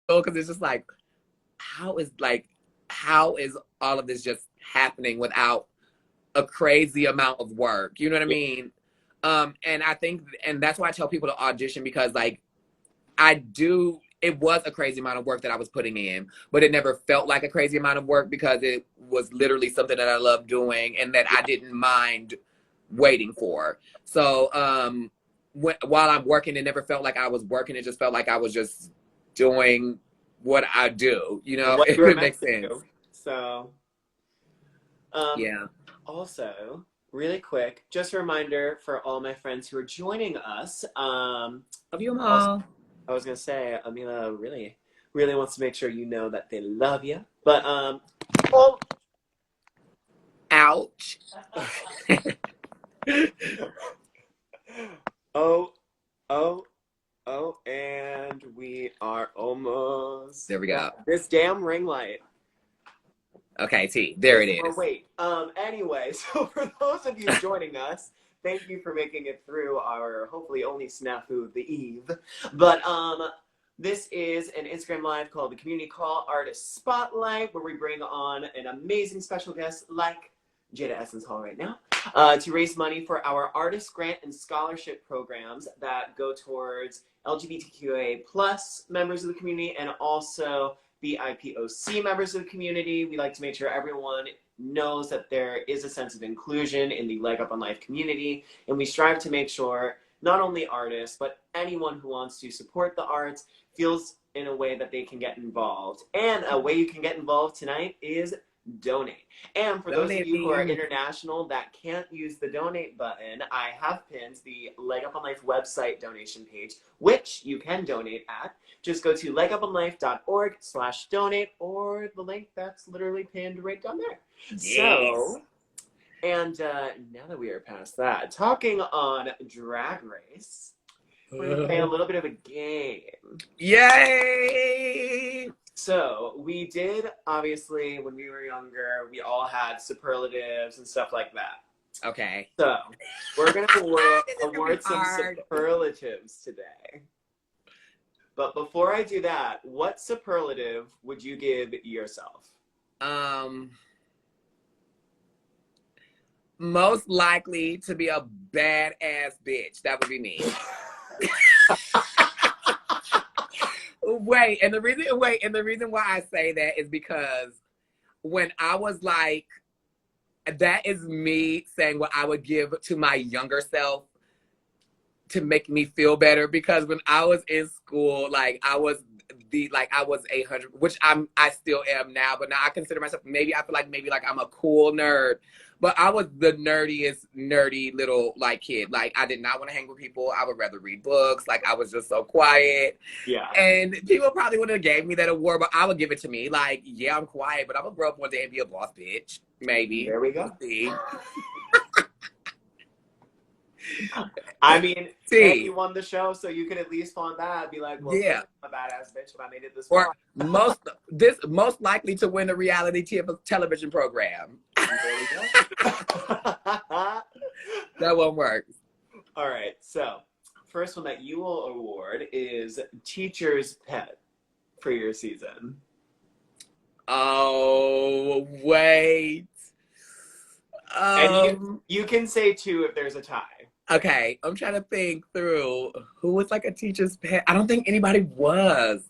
because it's just like, how is like, how is all of this just happening without a crazy amount of work? You know what I mean? And I think, and that's why I tell people to audition, because like it was a crazy amount of work that I was putting in, but it never felt like a crazy amount of work because it was literally something that I loved doing and that I didn't mind waiting for. So while I'm working, it never felt like I was working. It just felt like I was just doing what I do, you know, What if you were it meant makes to sense. do. So, um, Yeah. also, really quick, just a reminder for all my friends who are joining us. Love you, Also, Mom. I was gonna say, Amila really, really wants to make sure you know that they love you. But oh, Ouch. oh, oh, oh, and we are almost There we go. this damn ring light. Okay, T. There it Or is. wait. Anyway, so for those of you joining us, thank you for making it through our hopefully only snafu of the eve. But this is an Instagram live called the Community Call Artist Spotlight, where we bring on an amazing special guest like Jaida Essence Hall right now, to raise money for our artist grant and scholarship programs that go towards LGBTQA plus members of the community and also BIPOC members of the community. We like to make sure everyone knows that there is a sense of inclusion in the Leg Up on Life community, and we strive to make sure not only artists, but anyone who wants to support the arts feels in a way that they can get involved. And a way you can get involved tonight is donate. And for those of Donate you who are me. international that can't use the donate button, I have pinned the Leg Up on Life website donation page, which you can donate at. Just go to leguponlife.org/donate, or the link that's literally pinned right down there. Yes. So, and now that we are past that, talking on Drag Race, we're going to play a little bit of a game. Yay! So we did, obviously, when we were younger, we all had superlatives and stuff like that. Okay. So we're going to This is gonna award be some hard. superlatives today. But before I do that, what superlative would you give yourself? Most likely to be a badass bitch. That would be me. And the reason why I say that is because when I was like, that is me saying what I would give to my younger self to make me feel better. Because when I was in school, like I was 100, which I still am now, but now I consider myself, I feel like maybe like I'm a cool nerd, but I was the nerdy little like kid. Like I did not want to hang with people. I would rather read books. Like I was just so quiet. Yeah. And people probably wouldn't have gave me that award, but I would give it to me. Like, yeah, I'm quiet, but I'm gonna grow up one day and be a boss bitch. Maybe. There we go. We'll see. I mean, See. you won the show, so you could at least on that be like, well, Yeah. I'm a badass bitch if I made it this Or far. most likely to win a reality television program. There we go. That won't work. All right, so first one that you will award is Teacher's Pet for your season. Oh, wait. And you can say two if there's a tie. Okay, I'm trying to think through who was like a teacher's pet. I don't think anybody was.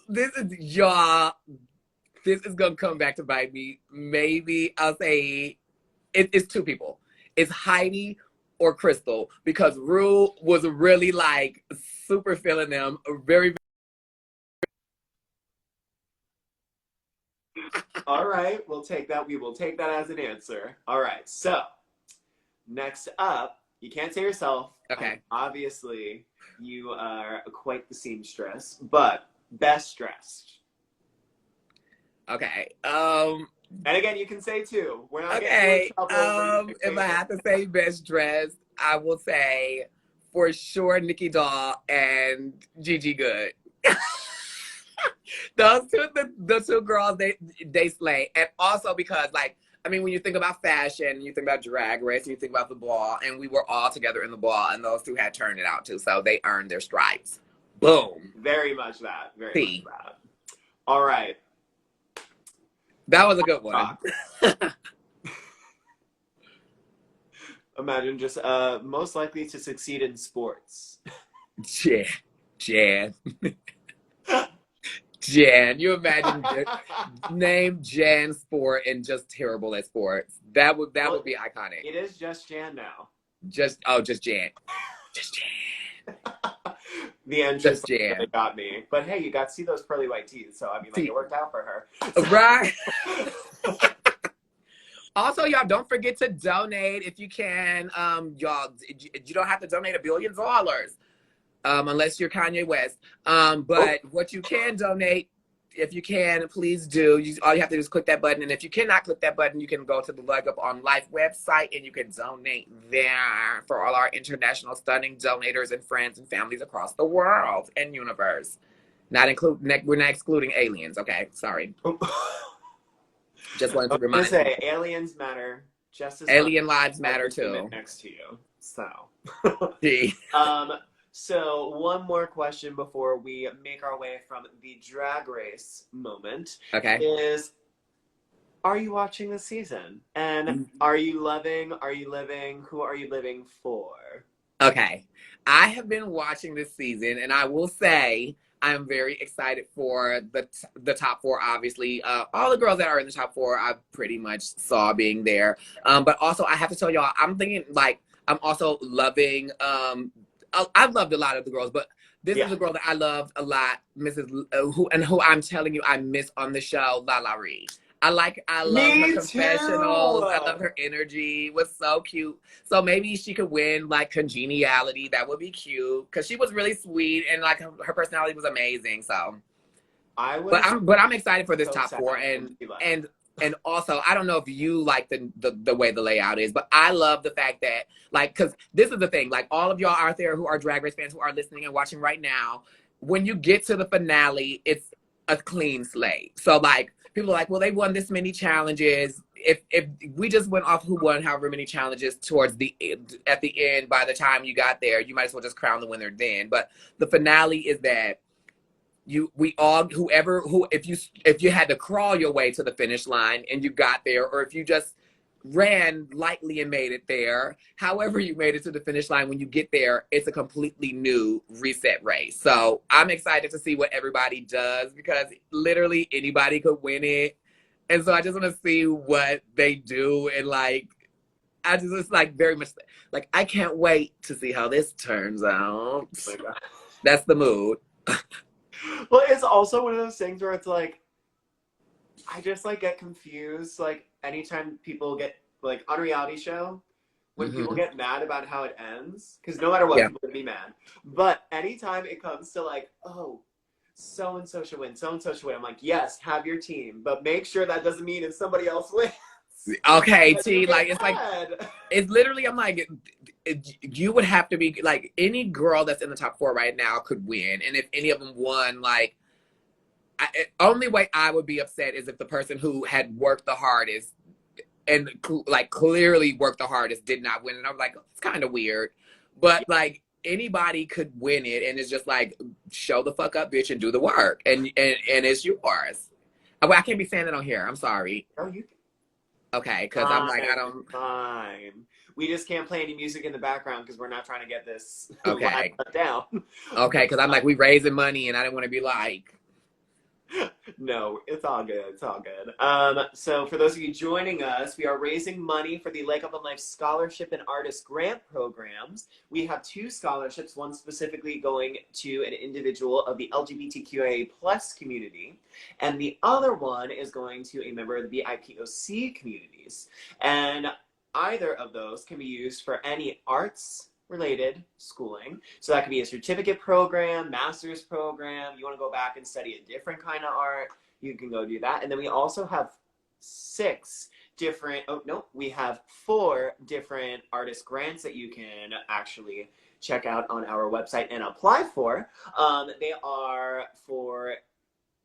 This is gonna come back to bite me. Maybe I'll say it's two people. It's Heidi or Crystal, because Rue was really like super feeling them, very. All right, we'll take that. We will take that as an answer. All right, so next up, you can't say yourself. Okay. Obviously, you are quite the seamstress, but best dressed. Okay. And again, you can say two. We're not Okay. getting in trouble. If I have to say best dressed, I will say for sure Nikki Doll and Gigi Good. Those two, the two girls, they slay. And also because, like, I mean, when you think about fashion, you think about Drag Race, and you think about the ball, and we were all together in the ball, and those two had turned it out too, so they earned their stripes. Boom. Very much that. Very much See, that. All right. that was a good one. Imagine just most likely to succeed in sports. Jan. Jan. Jan. You imagine name Jan Sport and just terrible at sports. That would be iconic. It is just Jan now. Just Jan. Just Jan. The entrance Just Jan. really got me. But hey, you got to see those pearly white teeth, so I mean, like, it worked out for her. Right. Also, y'all, don't forget to donate if you can. Y'all, you don't have to donate $1 billion, unless you're Kanye West. But what you can donate, if you can, please do. All you have to do is click that button. And if you cannot click that button, you can go to the Leg Up on Life website and you can donate there for all our international stunning donators and friends and families across the world and universe. We're not excluding aliens. Okay, sorry. Just wanted to remind you. Say aliens matter just as alien lives matter too. Next to you. So. See. So one more question before we make our way from the drag race moment. Okay. Is, are you watching this season? And are you loving? Are you living? Who are you living for? Okay. I have been watching this season, and I will say I'm very excited for the top four, obviously. All the girls that are in the top four, I pretty much saw being there. But also, I have to tell y'all, I'm thinking, like, I'm also loving, I've loved a lot of the girls, but this is a girl that I loved a lot, who I'm telling you I miss on the show, LaLa Ree. I love her confessionals. I love her energy. It was so cute. So maybe she could win like Congeniality. That would be cute because she was really sweet and like her personality was amazing. So, but I'm excited for this top four and also I don't know if you like the way the layout is, but I love the fact that like because this is the thing, like all of y'all out there who are Drag Race fans who are listening and watching right now, when you get to the finale, it's a clean slate. So like. People are like, well, they won this many challenges. If we just went off who won however many challenges at the end, by the time you got there, you might as well just crown the winner then. But the finale is that if you had to crawl your way to the finish line and you got there, or if you just ran lightly and made it there, however you made it to the finish line, when you get there, it's a completely new reset race. So I'm excited to see what everybody does because literally anybody could win it. And so I just want to see what they do. And like, I just like very much like, I can't wait to see how this turns out. Oh my God. That's the mood. Well, it's also one of those things where it's like, I just like get confused like anytime people get like on a reality show when people get mad about how it ends, because no matter what people would be mad, but anytime it comes to like, oh, so and so should win, I'm like, yes, have your team, but make sure that doesn't mean if somebody else wins. Okay, T, like it's like it's literally I'm like you would have to be like any girl that's in the top four right now could win, and if any of them won, like only way I would be upset is if the person who had worked the hardest and like clearly worked the hardest did not win. And I'm like, it's kind of weird. But like anybody could win it. And it's just like, show the fuck up, bitch, and do the work. And it's yours. Well, I can't be saying that on here. I'm sorry. Oh, you okay, because I'm like, I don't. Fine. We just can't play any music in the background because we're not trying to get this okay down. Okay, because I'm like, we raising money and I didn't want to be like. No, it's all good. It's all good. So for those of you joining us, we are raising money for the Leg Up on Life Scholarship and Artist Grant programs. We have 2 scholarships, one specifically going to an individual of the LGBTQIA plus community, and the other one is going to a member of the BIPOC communities. And either of those can be used for any arts related schooling. So that could be a certificate program, master's program. You want to go back and study a different kind of art, you can go do that. And then we also have 4 different artist grants that you can actually check out on our website and apply for. They are for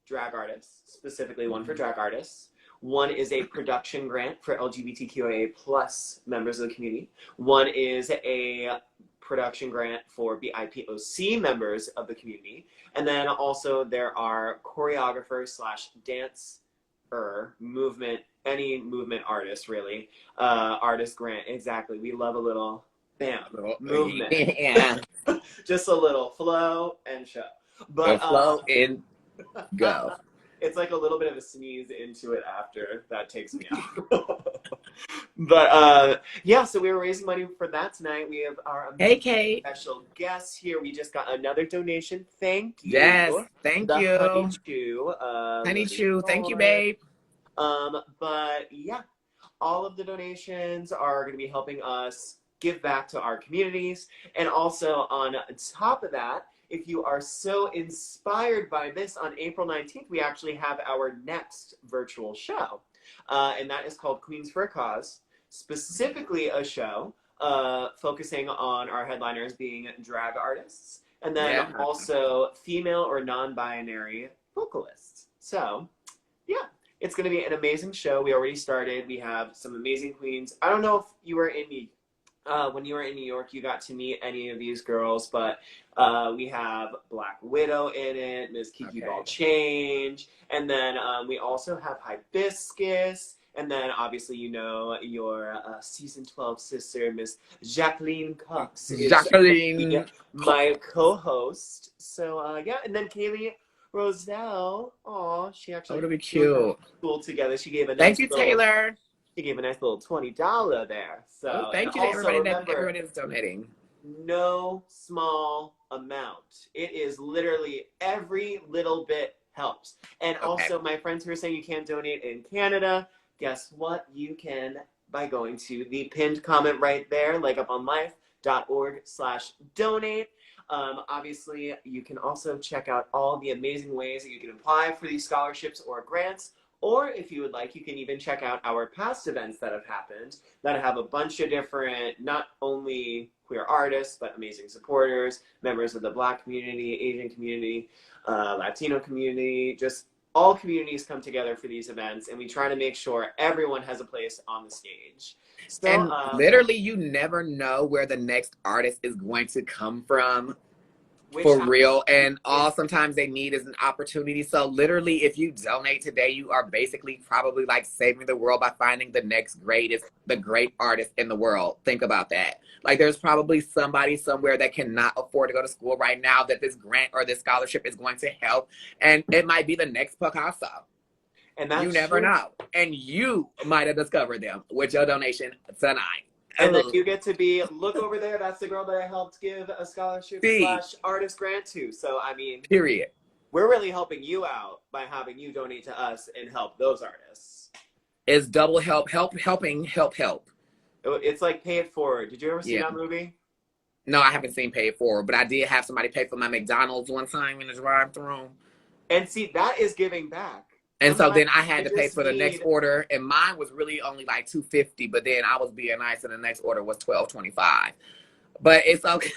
drag artists, specifically one for drag artists. One is a production grant for LGBTQIA plus members of the community. One is a production grant for BIPOC members of the community. And then also there are choreographers slash dancer, movement, any movement artist really, artist grant. Exactly. We love a little, bam, movement. Yeah. Just a little flow and show. The But flow in go. it's like a little bit of a sneeze into it after that takes me out. But yeah, so we were raising money for that tonight. We have our Hey, Kate. special guest here. We just got another donation. Thank you. Yes, thank the you. Honey Chew. Honey Chew, thank you, babe. But yeah, all of the donations are going to be helping us give back to our communities. And also on top of that, if you are so inspired by this, on April 19th, we actually have our next virtual show. And that is called Queens for a Cause, specifically a show focusing on our headliners being drag artists, and then also female or non-binary vocalists. So, yeah, it's going to be an amazing show. We already started. We have some amazing queens. I don't know if you were in when you were in New York, you got to meet any of these girls, but we have Black Widow in it, Miss Kiki Ball Change, and then we also have Hibiscus, and then obviously you know your season 12 sister, Miss Jacqueline Cox. Jacqueline, my co-host. So yeah, and then Kaylee Roselle. Oh, she actually. Oh, that'd be cute. School together. She gave a nice thank you, Taylor. She gave a nice little $20 there. So oh, thank you to everybody everyone is donating. No small amount. It is literally every little bit helps. And also, my friends who are saying you can't donate in Canada, guess what? You can by going to the pinned comment right there, likeuponlife.org/donate. Obviously, you can also check out all the amazing ways that you can apply for these scholarships or grants. Or if you would like, you can even check out our past events that have happened that have a bunch of different, not only queer artists, but amazing supporters, members of the Black community, Asian community, Latino community, just all communities come together for these events, and we try to make sure everyone has a place on the stage. So, and literally, you never know where the next artist is going to come from. For real. And all sometimes they need is an opportunity. So literally, if you donate today, you are basically probably like saving the world by finding the next the great artist in the world. Think about that. Like there's probably somebody somewhere that cannot afford to go to school right now that this grant or this scholarship is going to help. And it might be the next Picasso. And that's you never know. And you might have discovered them with your donation tonight. And then you get to be, look over there, that's the girl that I helped give a scholarship / artist grant to. So, I mean, period. We're really helping you out by having you donate to us and help those artists. It's double helping. It's like Pay It Forward. Did you ever see that movie? No, I haven't seen Pay It Forward, but I did have somebody pay for my McDonald's one time in the drive-thru. And see, that is giving back. And so then I had to pay for the next order, and mine was really only like $2.50, but then I was being nice, and the next order was $12.25. But it's okay.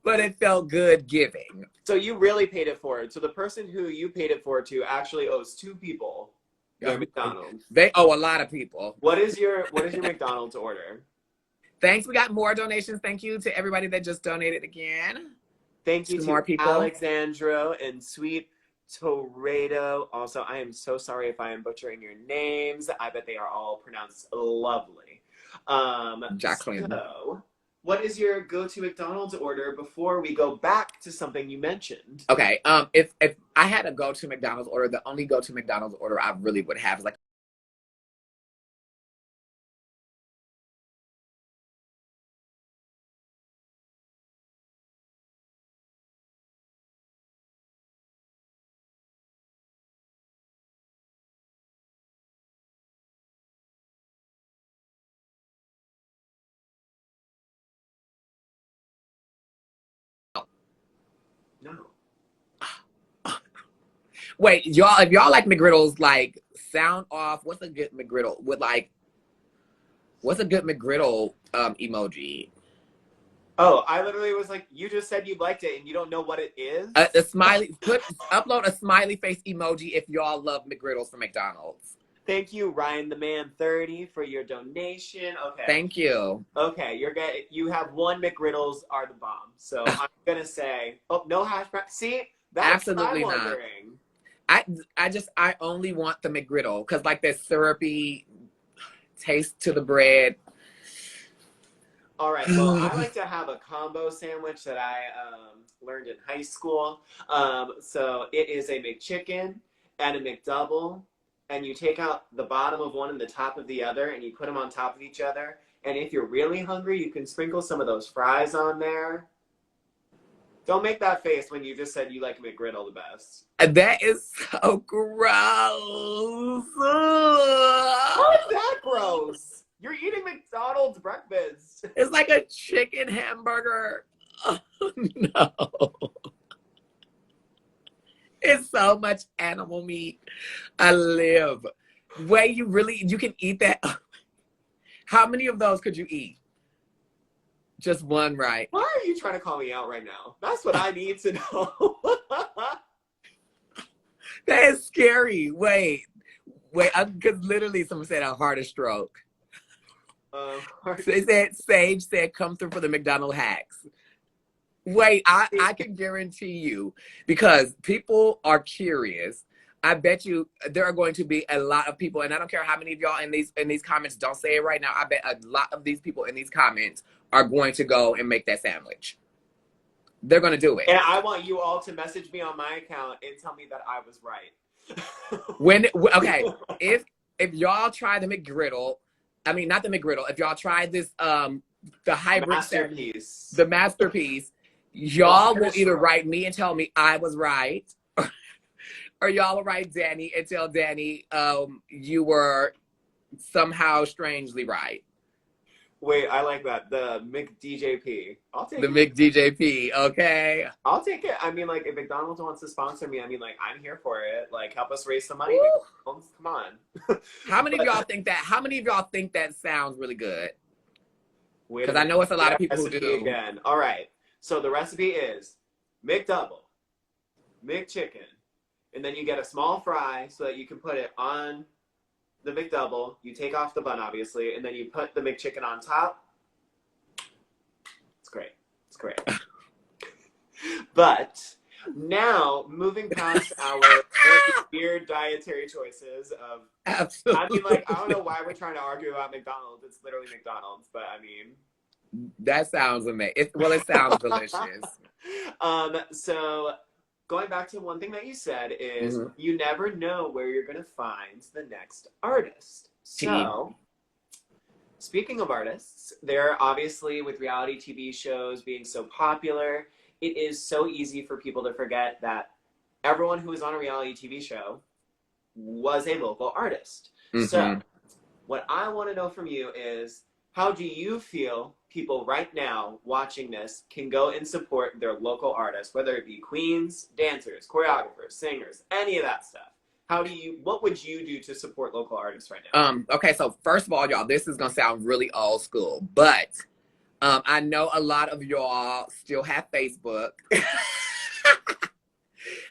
But it felt good giving. So you really paid it forward. So the person who you paid it forward to actually owes 2 people their McDonald's. They owe a lot of people. What is your McDonald's order? Thanks. We got more donations. Thank you to everybody that just donated again. Thank you to more people. Alexandro and Sweet Toredo. Also, I am so sorry if I am butchering your names. I bet they are all pronounced lovely. Jacqueline. So, what is your go-to McDonald's order before we go back to something you mentioned? Okay. If I had a go-to McDonald's order, the only go-to McDonald's order I really would have is like No. Wait, y'all, if y'all like McGriddles, like, sound off, what's a good McGriddle emoji? Oh, I literally was like, you just said you liked it and you don't know what it is? A smiley, upload a smiley face emoji if y'all love McGriddles from McDonald's. Thank you, Ryan the Man 30, for your donation. Okay. Thank you. Okay, you have one McGriddles are the bomb. So I'm gonna say, oh, no hash brown. See, that's what I'm Absolutely not. wondering. I I only want the McGriddle because like that syrupy taste to the bread. All right. Well, I like to have a combo sandwich that I learned in high school. So it is a McChicken and a McDouble, and you take out the bottom of one and the top of the other, and you put them on top of each other. And if you're really hungry, you can sprinkle some of those fries on there. Don't make that face when you just said you like McGriddle the best. That is so gross. How is that gross? You're eating McDonald's breakfast. It's like a chicken hamburger. Oh, no. It's so much animal meat. I live. Wait, you can eat that? How many of those could you eat? Just one, right? Why are you trying to call me out right now? That's what I need to know. That is scary. Wait, because literally someone said a heart stroke. They said, Sage said, come through for the McDonald hacks. Wait, I can guarantee you, because people are curious. I bet you there are going to be a lot of people, and I don't care how many of y'all in these comments don't say it right now. I bet a lot of these people in these comments are going to go and make that sandwich. They're going to do it. And I want you all to message me on my account and tell me that I was right. Okay, if y'all try the McGriddle, I mean not the McGriddle, if y'all try this the hybrid masterpiece, the masterpiece, y'all will either write me and tell me I was right, or y'all will write Danny and tell Danny you were somehow strangely right. Wait, I like that. The McDJP. I'll take the it. McDJP, okay? I'll take it. I mean, like, if McDonald's wants to sponsor me, I mean, like, I'm here for it. Like, help us raise some money. McDonald's, come on. How many of y'all think that sounds really good? Because I know it's a lot of people who do. Again. All right. So the recipe is McDouble, McChicken, and then you get a small fry so that you can put it on the McDouble. You take off the bun, obviously, and then you put the McChicken on top. It's great. It's great. But now, moving past our weird dietary choices of... Absolutely. I mean, like, I don't know why we're trying to argue about McDonald's. It's literally McDonald's, but I mean... That sounds amazing. Well, it sounds delicious. So... Going back to one thing that you said is you never know where you're going to find the next artist. So, speaking of artists, they're obviously, with reality TV shows being so popular, it is so easy for people to forget that everyone who is on a reality TV show was a local artist. So, what I want to know from you is, how do you feel people right now watching this can go and support their local artists, whether it be queens, dancers, choreographers, singers, any of that stuff? What would you do to support local artists right now? Okay, so first of all, y'all, this is gonna sound really old school, but I know a lot of y'all still have Facebook.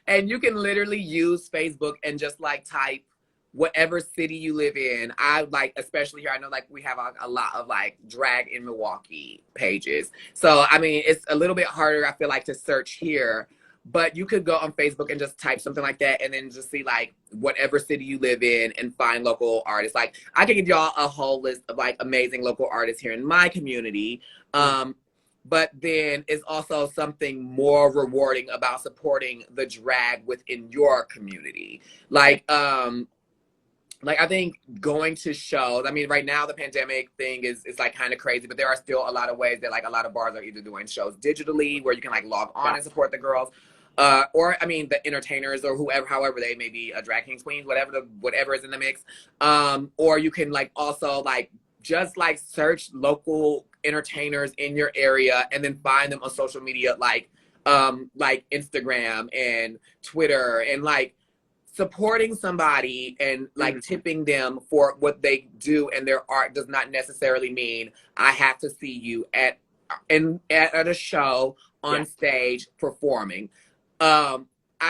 And you can literally use Facebook and just like type whatever city you live in. I like, especially here, I know like we have a lot of like drag in Milwaukee pages. So, I mean, it's a little bit harder, I feel like, to search here, but you could go on Facebook and just type something like that and then just see like whatever city you live in and find local artists. Like I could give y'all a whole list of like amazing local artists here in my community. But then it's also something more rewarding about supporting the drag within your community. Like I think going to shows, I mean, right now the pandemic thing is like kind of crazy, but there are still a lot of ways that like a lot of bars are either doing shows digitally where you can like log on and support the girls, or I mean the entertainers or whoever, however they may be, drag kings, queens, whatever is in the mix, or you can like also like just like search local entertainers in your area and then find them on social media like Instagram and Twitter, and like supporting somebody and like tipping them for what they do and their art does not necessarily mean I have to see you at a show on stage performing. I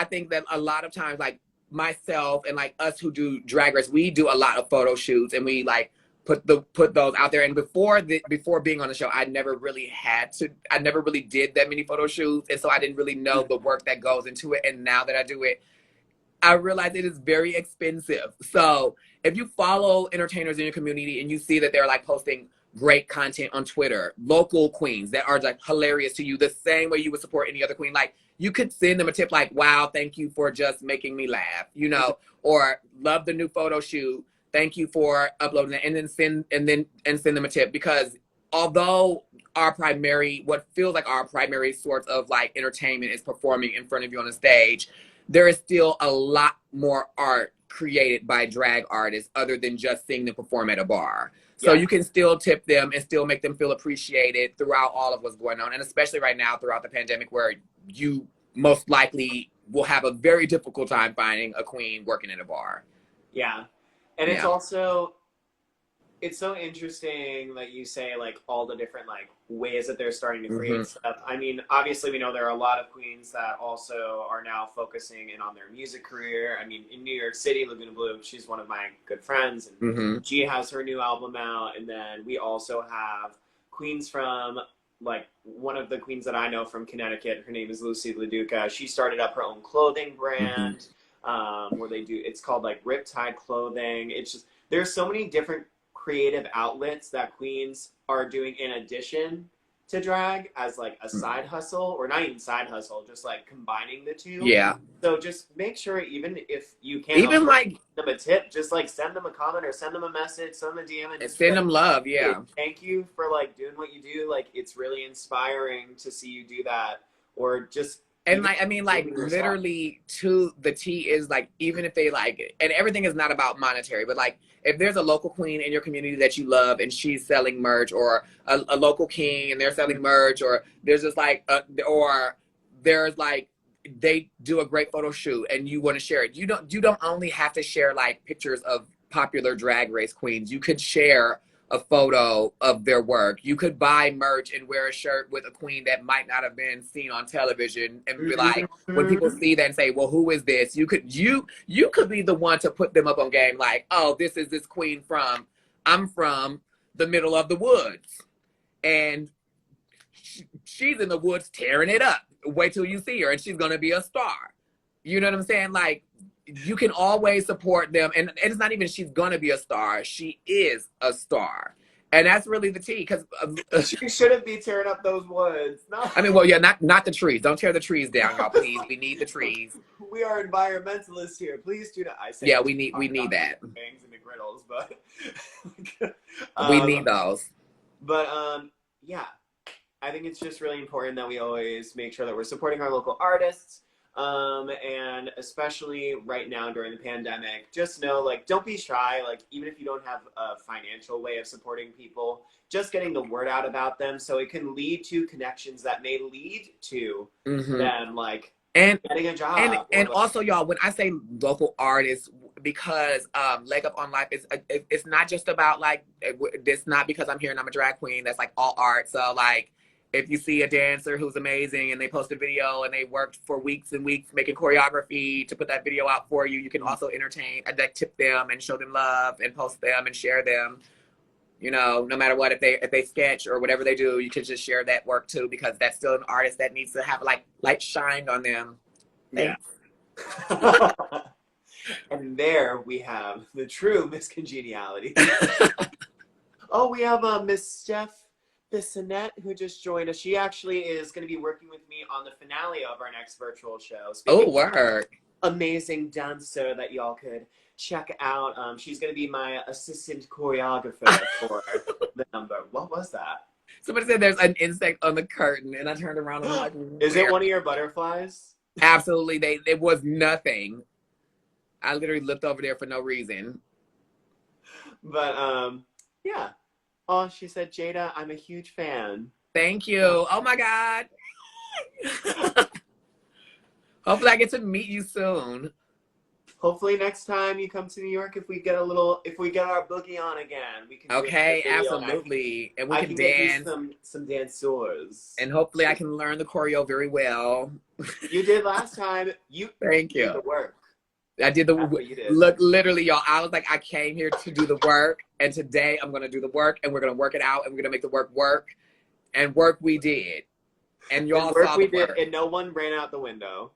think that a lot of times, like, myself and like us who do Drag Race, we do a lot of photo shoots, and we like put those out there. And before being on the show, I never really did that many photo shoots, and so I didn't really know the work that goes into it. And now that I do it, I realize it is very expensive. So if you follow entertainers in your community and you see that they're like posting great content on Twitter, local queens that are like hilarious to you, the same way you would support any other queen, like you could send them a tip like, wow, thank you for just making me laugh, you know, or love the new photo shoot. Thank you for uploading it, and then send them a tip. Because although what feels like our primary source of like entertainment is performing in front of you on a stage, there is still a lot more art created by drag artists other than just seeing them perform at a bar. So you can still tip them and still make them feel appreciated throughout all of what's going on. And especially right now throughout the pandemic, where you most likely will have a very difficult time finding a queen working in a bar. Yeah. And it's also, it's so interesting that you say like all the different like ways that they're starting to create stuff. I mean, obviously we know there are a lot of queens that also are now focusing in on their music career. I mean, in New York City, Laguna Blue, she's one of my good friends, and she has her new album out. And then we also have queens from, like, one of the queens that I know from Connecticut, her name is Lucy LaDuca. She started up her own clothing brand, where it's called like Riptide Clothing. It's just, there's so many different creative outlets that queens are doing in addition to drag as like a side hustle, or not even side hustle, just like combining the two. Yeah. So just make sure, even if you can't even like them a tip, just like send them a comment or send them a message, send them a DM, and just send them love. Yeah. Thank you for like doing what you do. Like, it's really inspiring to see you do that. Or just, and like, I mean, like literally to the T is like, even if they like it, and everything is not about monetary, but like if there's a local queen in your community that you love and she's selling merch, or a local king and they're selling merch, or there's just like, or there's like, they do a great photo shoot and you want to share it. You don't only have to share like pictures of popular drag race queens. You could share a photo of their work. You could buy merch and wear a shirt with a queen that might not have been seen on television, and be like, when people see that and say, well, who is this? You could be the one to put them up on game, like, oh, this is this queen I'm from the middle of the woods, and she's in the woods tearing it up. Wait till you see her and she's gonna be a star. You know what I'm saying? Like, you can always support them, and it's not even she's gonna be a star, she is a star. And that's really the T, because she shouldn't be tearing up those woods. No. I mean, well, yeah, not the trees. Don't tear the trees down, y'all, please. We need the trees. We are environmentalists here. Please do not. I say, yeah, we need that. Bangs and McGriddles, but we need those. But yeah, I think it's just really important that we always make sure that we're supporting our local artists. And especially right now during the pandemic, just know, like, don't be shy. Like, even if you don't have a financial way of supporting people, just getting the word out about them, so it can lead to connections that may lead to them, like, getting a job. And also, y'all, when I say local artists, because Leg Up on Life is it's not just about like, it's not because I'm here and I'm a drag queen. That's like all art. So like, if you see a dancer who's amazing and they post a video and they worked for weeks and weeks making choreography to put that video out for you, you can also entertain, like, tip them and show them love and post them and share them. You know, no matter what, if they sketch or whatever they do, you can just share that work too, because that's still an artist that needs to have like light shined on them. Thanks. Yeah. And there we have the true Miss Congeniality. Oh, we have Miss Steph Bissonette, who just joined us. She actually is going to be working with me on the finale of our next virtual show. Oh, word. Amazing dancer that y'all could check out. She's going to be my assistant choreographer for the number. What was that? Somebody said there's an insect on the curtain, and I turned around and was like, is it one of your butterflies? Absolutely. It was nothing. I literally looked over there for no reason. But, yeah. Oh, she said, Jaida, I'm a huge fan. Thank you. Oh my God. Hopefully I get to meet you soon. Hopefully next time you come to New York, if we get our boogie on again, we can. Okay, absolutely. And we can dance. Get you some dancers. And hopefully I can learn the choreo very well. You did last time. Thank you. Did the work. I did That's what you did. look, literally, y'all. I was like, I came here to do the work, and today I'm gonna do the work, and we're gonna work it out, and we're gonna make the work work, and work we did, and And y'all work saw we the did, work. and no one ran out the window.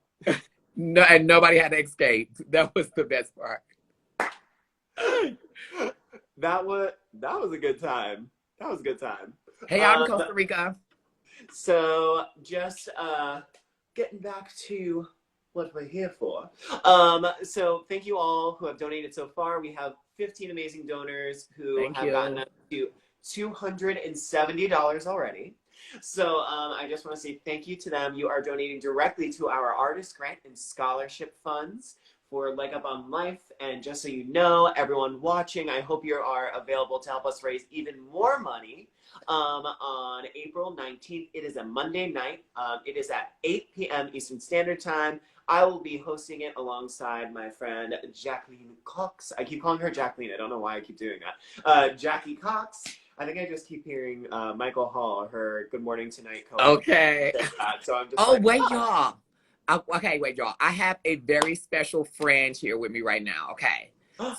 No, and nobody had to escape. That was the best part. That was a good time. That was a good time. Hey, out in Costa Rica. So just getting back to what we're here for. So thank you all who have donated so far. We have 15 amazing donors who Thank have gotten you. us to $270 already. So I just want to say thank you to them. You are donating directly to our artist grant and scholarship funds for Leg Up on Life. And just so you know, everyone watching, I hope you are available to help us raise even more money on April 19th. It is a Monday night. It is at 8 p.m. Eastern Standard Time. I will be hosting it alongside my friend Jacqueline Cox. I keep calling her Jacqueline. I don't know why I keep doing that. Jackie Cox. I think I just keep hearing Michael Hall, her Good Morning Tonight co-host. Okay. So I'm just Oh, like, wait, y'all. Okay, wait, y'all. I have a very special friend here with me right now. Okay.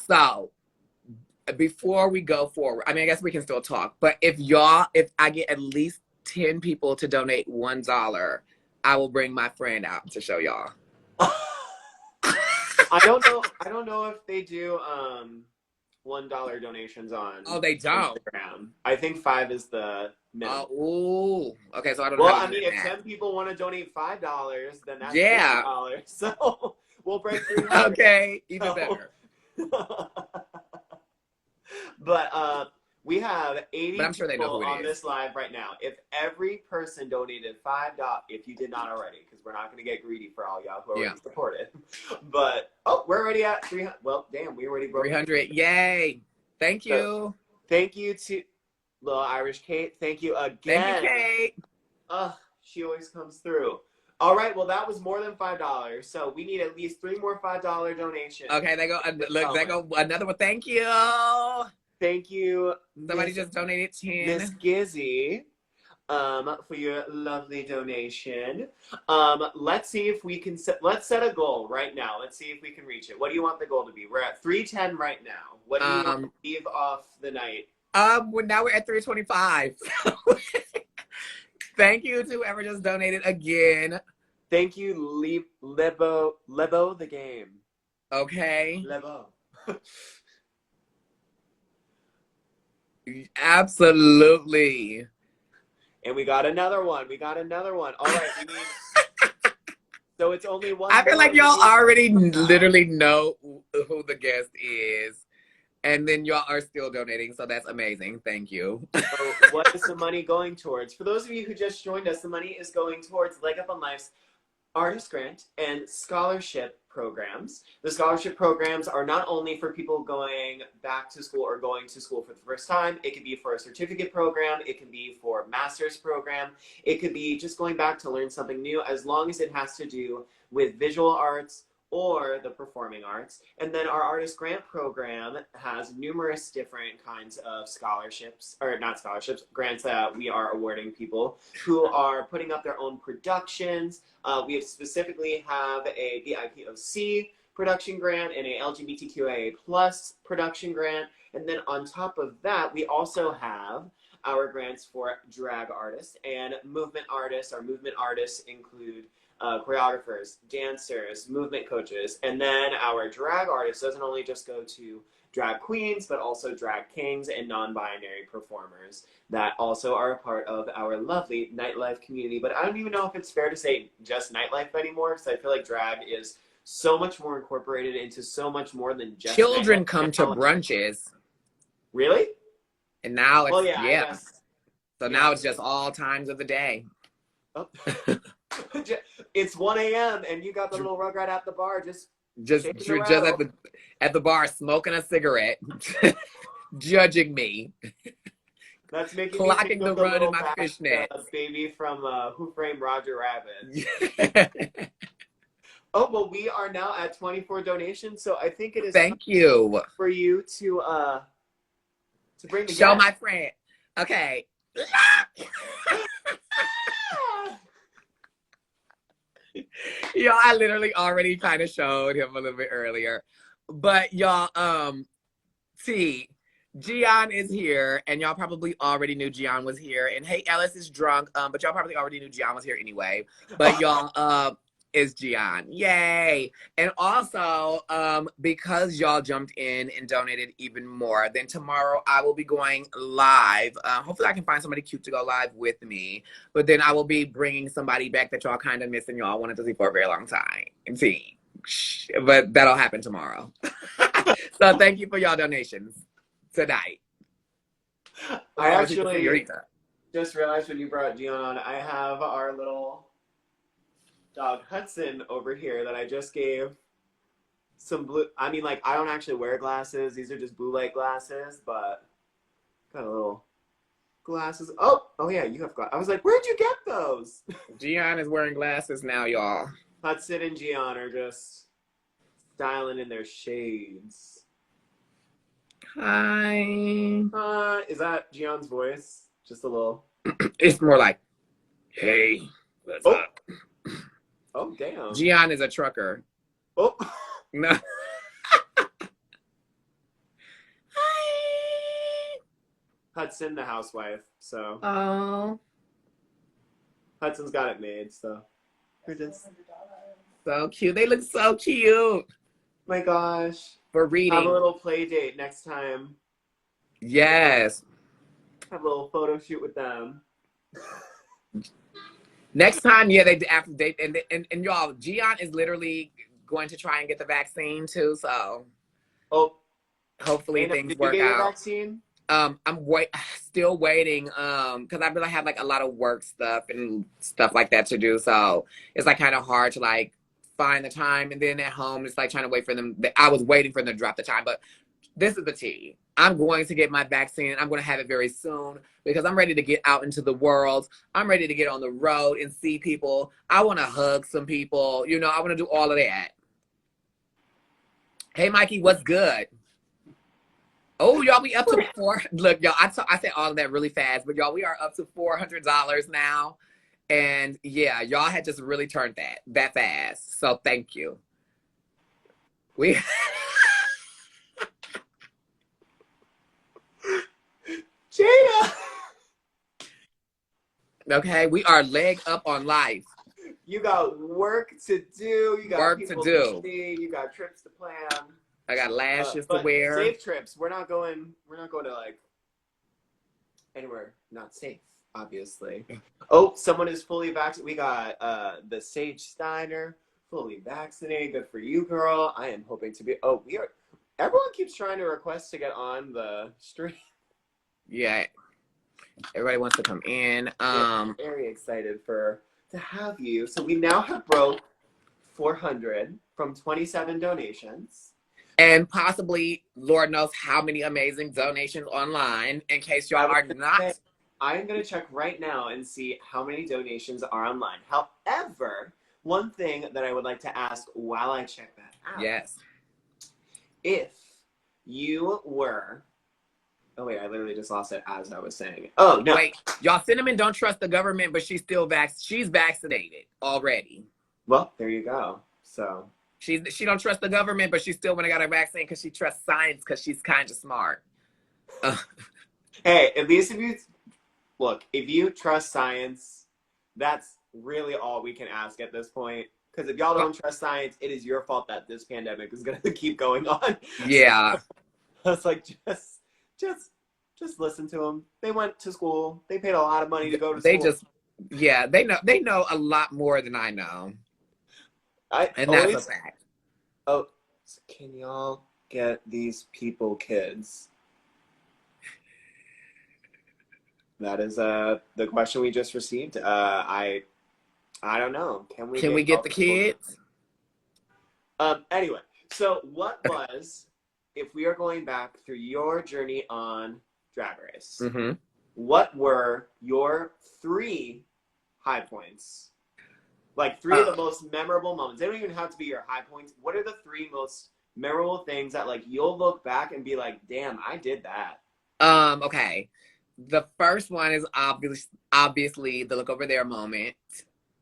So before we go forward, I mean, I guess we can still talk, but if I get at least 10 people to donate $1, I will bring my friend out to show y'all. I don't know if they do $1 donations on they don't. Instagram. I think 5 is the minimum. Ooh. Okay, so I don't know. Well, how to I mean, do if that. 10 people want to donate $5, then that's Yeah. $50. So we'll break 300. Okay, even better. But we have 80 But I'm sure they know people who it on is. this live right now. If every person donated $5, if you did not already, because we're not going to get greedy for all y'all who already supported. But we're already at 300. Well, damn, we already broke 300. Yay! Thank you. So, thank you to Little Irish Kate. Thank you again. Thank you, Kate. She always comes through. All right, well, that was more than $5. So we need at least 3 more $5 donations. Okay, they go. Look, they go another one. Thank you. Thank you. Somebody just donated 10. Miss Gizzy, for your lovely donation. Let's see if we can let's set a goal right now. Let's see if we can reach it. What do you want the goal to be? We're at 310 right now. What do you want to leave off the night? Now we're at 325. Thank you to whoever just donated again. Thank you, Lebo the game. Okay. Lebo. Absolutely. And we got another one. All right, we need. So it's only one. I feel like y'all already literally know who the guest is. And then y'all are still donating, so that's amazing. Thank you. So what is the money going towards? For those of you who just joined us, the money is going towards Leg Up on Life's artist grant and scholarship programs. The scholarship programs are not only for people going back to school or going to school for the first time. It could be for a certificate program. It can be for a master's program. It could be just going back to learn something new, as long as it has to do with visual arts or the performing arts. And then our artist grant program has numerous different kinds of scholarships, or not scholarships, grants that we are awarding people who are putting up their own productions. We specifically have a BIPOC production grant and a LGBTQIA plus production grant. And then on top of that, we also have our grants for drag artists and movement artists. Our movement artists include choreographers, dancers, movement coaches, and then our drag artists doesn't only just go to drag queens, but also drag kings and non-binary performers that also are a part of our lovely nightlife community. But I don't even know if it's fair to say just nightlife anymore, because I feel like drag is so much more incorporated into so much more than just children nightlife. come to brunches. Really? And now it's, well, yeah. I guess, so now it's just all times of the day. Oh. It's 1 a.m. and you got the little rugrat at the bar just at the bar smoking a cigarette, judging me. That's making clocking me think the of run in my fishnets. Baby from Who Framed Roger Rabbit. Oh, well, we are now at 24 donations, so I think it is Thank you for you to bring the show guest. my friend. Okay. Y'all, I literally already kind of showed him a little bit earlier. But y'all, T, Gian is here, and y'all probably already knew Gian was here. And hey, Ellis is drunk, but y'all probably already knew Gian was here anyway. But y'all, is Gian. Yay. And also, because y'all jumped in and donated even more, then tomorrow I will be going live. Hopefully I can find somebody cute to go live with me. But then I will be bringing somebody back that y'all kind of miss and y'all wanted to see for a very long time. See, but that'll happen tomorrow. So thank you for y'all donations tonight. I actually just realized when you brought Gian on, I have our little dog Hudson over here that I just gave some blue. I mean, like, I don't actually wear glasses. These are just blue light glasses, but got a little glasses. Oh yeah, you have glasses. I was like, where'd you get those? Gian is wearing glasses now, y'all. Hudson and Gian are just styling in their shades. Hi. Is that Gian's voice? Just a little. It's more like, hey, what's up? Oh, damn. Gian is a trucker. Oh. No. Hi. Hudson, the housewife, so. Oh. Hudson's got it made, so. We're just. So cute. They look so cute. My gosh. For reading. Have a little play date next time. Yes. Have a little photo shoot with them. Next time, yeah, they after they and y'all, Gian is literally going to try and get the vaccine too. So, hopefully things work out. Did you get your vaccine? I'm still waiting. Because I really have like a lot of work stuff and stuff like that to do. So it's like kind of hard to like find the time. And then at home, it's like trying to wait for them. I was waiting for them to drop the time, but this is the tea. I'm going to get my vaccine. I'm going to have it very soon because I'm ready to get out into the world. I'm ready to get on the road and see people. I want to hug some people. You know, I want to do all of that. Hey, Mikey, what's good? Oh, y'all, we up to Look, y'all, I said all of that really fast, but y'all, we are up to $400 now. And yeah, y'all had just really turned that fast. So thank you. We... Jaida! Okay, we are leg up on life. You got work to do. You got work people to see. You got trips to plan. I got lashes to wear. Safe trips. We're not going to like anywhere not safe, obviously. Oh, someone is fully vaccinated. We got the Sage Steiner fully vaccinated. Good for you, girl. I am hoping to be. Oh, we are. Everyone keeps trying to request to get on the stream. Yeah, everybody wants to come in. Yeah, very excited to have you. So we now have broke 400 from 27 donations. And possibly, Lord knows how many amazing donations online, in case y'all are not. I'm going to check right now and see how many donations are online. However, one thing that I would like to ask while I check that out. Yes. If you were... Oh, wait, I literally just lost it as I was saying it. Oh, no. Wait, y'all, Cinnamon don't trust the government, but she's still she's vaccinated already. Well, there you go. So... She don't trust the government, but she still went and got a vaccine because she trusts science because she's kind of smart. Hey, at least if you trust science, that's really all we can ask at this point. Because if y'all don't trust science, it is your fault that this pandemic is going to keep going on. Yeah. So it's like, just listen to them. They went to school. They paid a lot of money to go to school. They know a lot more than I know. And that's a fact. Oh, so can y'all get these people kids? That is the question we just received. I don't know. Can we get the kids? Anyway, so what was, if we are going back through your journey on Drag Race, what were your 3 high points? Like 3 of the most memorable moments. They don't even have to be your high points. What are the 3 most memorable things that like you'll look back and be like, damn, I did that? Okay. The first one is obviously the look over there moment.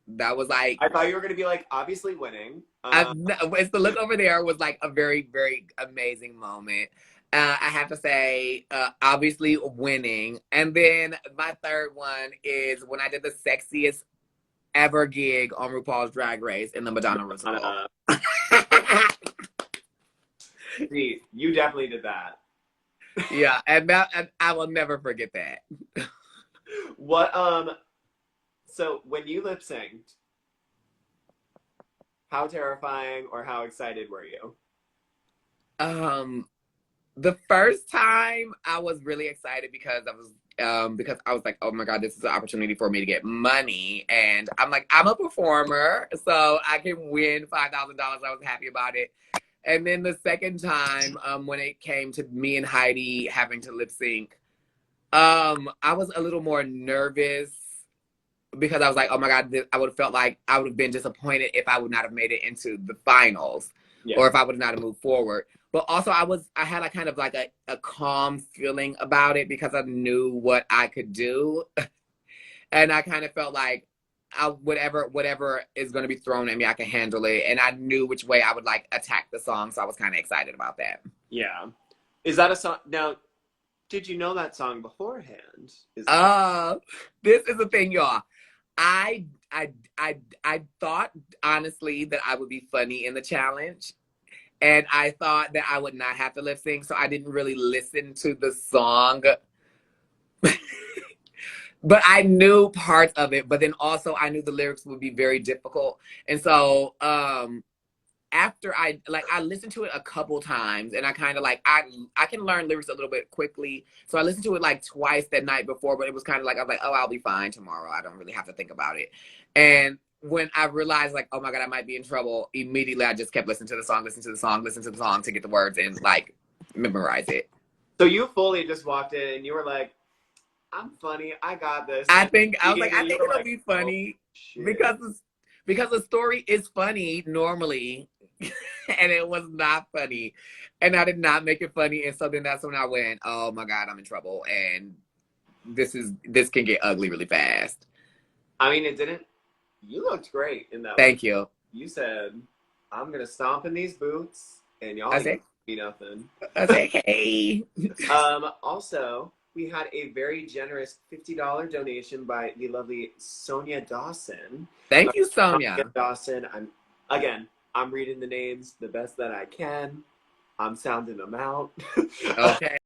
That was like, I thought you were going to be like, obviously winning. it's the look over there was like a very, very amazing moment. I have to say, obviously winning. And then my third one is when I did the sexiest ever gig on RuPaul's Drag Race in the Madonna Roosevelt. See, you definitely did that. Yeah, and I will never forget that. What, so when you lip synced, how terrifying or how excited were you? The first time I was really excited because I was like, oh my God, this is an opportunity for me to get money. And I'm like, I'm a performer, so I can win $5,000. I was happy about it. And then the second time, when it came to me and Heidi having to lip sync, I was a little more nervous because I was like, oh my God, I would have felt like I would have been disappointed if I would not have made it into the finals, or if I would not have moved forward. But also I had a kind of like a calm feeling about it because I knew what I could do. And I kind of felt like whatever is going to be thrown at me, I can handle it. And I knew which way I would like attack the song. So I was kind of excited about that. Yeah. Is that a song? Now, did you know that song beforehand? This is the thing, y'all. I thought honestly that I would be funny in the challenge. And I thought that I would not have to lip sync, so I didn't really listen to the song. But I knew parts of it, but then also I knew the lyrics would be very difficult. And so after I listened to it a couple times, and I kind of like I can learn lyrics a little bit quickly. So I listened to it like twice that night before, but it was kind of like I was like, oh, I'll be fine tomorrow. I don't really have to think about it. And when I realized like, oh my God, I might be in trouble, immediately I just kept listening to the song to get the words and like memorize it. So you fully just walked in and you were like, I'm funny. I got this. I think it'll like, be funny oh, because the story is funny normally, and it was not funny, and I did not make it funny, and so then that's when I went, oh my God, I'm in trouble, and this can get ugly really fast. I mean, it didn't. You looked great in that. Thank you. You said, I'm gonna stomp in these boots, and y'all ain't be nothing. I said, hey. Also, we had a very generous $50 donation by the lovely Sonia Dawson. Thank you, Sonia. Dawson. I'm reading the names the best that I can. I'm sounding them out. Okay.